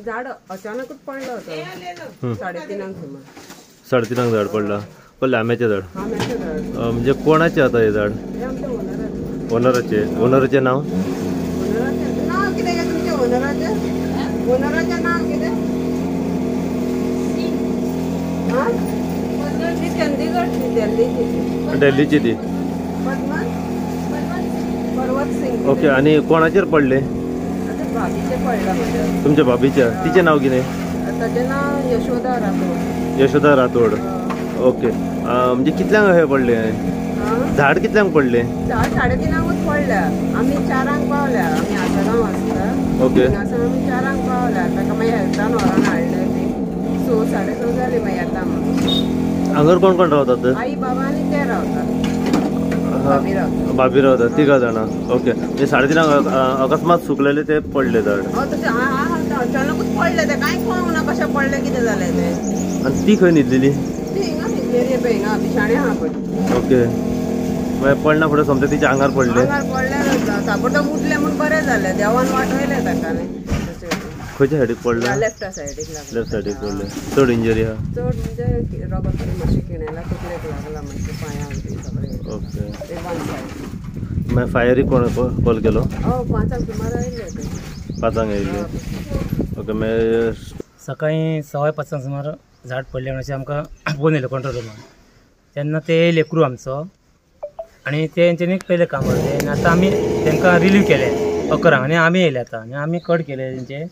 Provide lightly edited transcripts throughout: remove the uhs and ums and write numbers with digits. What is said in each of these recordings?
झाड अचानकच पडलं होतं 3:30 सुमार. 3:30 झाड पडला. पडले आंब्याचे झाड. आंब्याचं झाड म्हणजे कोणाचे आता हे झाड? हे आमच्या ओनराचे. ओनराचे नाव? ओनराचे नाव किती आहे तुमच्या ओनराचे? ओनराचे नाव किती? हां ती चंदीगडची दिल्लीची ती. पर्वत सिंग. ओके. आणि कोणाचेर पडले? भाभीचे पडला म्हणजे. तुमच्या भाभीच्या? तिचे नाव किती? त्याचे नाव यशोदा राठोड. यशोदा राठोड. ओके. म्हणजे कितल्यांक हे पडले? झाड कितल्यांक पडले? झाड 3:30 पडल्या. आम्ही 4 पावल्या. आम्ही आसागांव आसता. ओके. असं आम्ही 4 पावल्या. ताका मागीर हेल्थान व्हरोन हाडले बी. 6:30 जाली मागीर येता म्हणून. हांगर कोण कोण रावतात? आई बाबा आणि ते रावतात. भाभी रावतात. 3 जाणां. ओके. म्हणजे 3:30 अकस्मात सुकलेले ते पडले झाड. अचानकच पडले ते. काय कळूंक ना कशें पडले कितें जालें ते. आणि ती खंय न्हिदलेली? ती हिंगा न्हिदलेली पळय हिंगा बिछाणे आहा पळय. ओके. मागीर पडना फुडें समजा तिच्या आंगार पडले. आंगार पडले ताबडतोब उठले म्हणून बरें जालें. देवान वाटयलें ताका न्ही. खंयच्या सायडीक पडले? लेफ्ट सायडीक लागले. लेफ्ट सायडीक पडले. चड इंजरी आहा? चड म्हणजे रगत मातशें किणेला तकलेक लागला मातशें पांयां बी सगळें. ओके. ते वन सायड. मागीर फायरीक कोण कॉल केलो? 5 सुमार आयले ते. 5 येयले. ओके. मागीर सकाळी 5:15 सुमार झाड पडले अशें आमकां फोन येयलो कंट्रोल रुमान. तेन्ना ते येयले क्रू आमचो आनी तेंच्यांनी पयलें काम करलें. आनी आतां आमी तांकां रिलीव केले 11 आनी आमी येयले आतां. आनी आमी कट केले तेंचे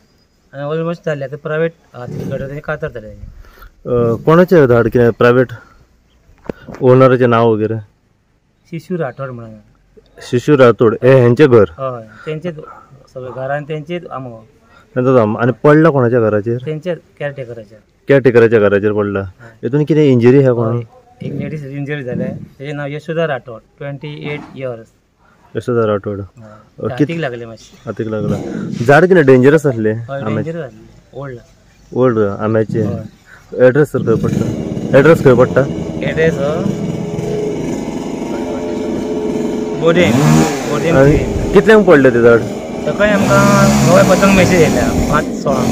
आनी ऑलमोस्ट जाले. आतां प्रायवेट आहा कातरतले. कोणाचें झाड कितें? प्रायवेट ओनराचें नाव वगैरे? शिशू राठोड म्हणून. शिशू राठोड. हे हेंचें घर? हय तेंचेच सगळे घरान तेंचेच आमो. आणि पडला कोणाच्या घराचेर? तेंचेच केअरटेकराच्या. केअरटेकराच्या घराचेर पडला. हितून कितें इंजरी आहा कोणाक? एक लेडीज इंजरी जाले. तेजें नाव यशोदा राठोड. 28 इयर्स. यशोदा राठोड. हातीक लागले मातशें. हातीक लागला. झाड कितें डेंजरस आसले? डेंजर जाल्ले. ओल्ड ओल्ड आंब्याचे. एड्रेस सर खंय पडटा? एड्रेस खंय पडटा? एड्रेस बोडें. कितल्यांक पडले ते झाड? सकाळी आमकां 9:15 मेसेज येयल्या. 5:16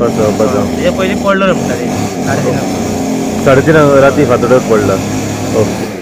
5 तेजे पयलीं पडलो म्हणटा ते 3:30. 3:30 राती फातोड्यार पडला. ओके.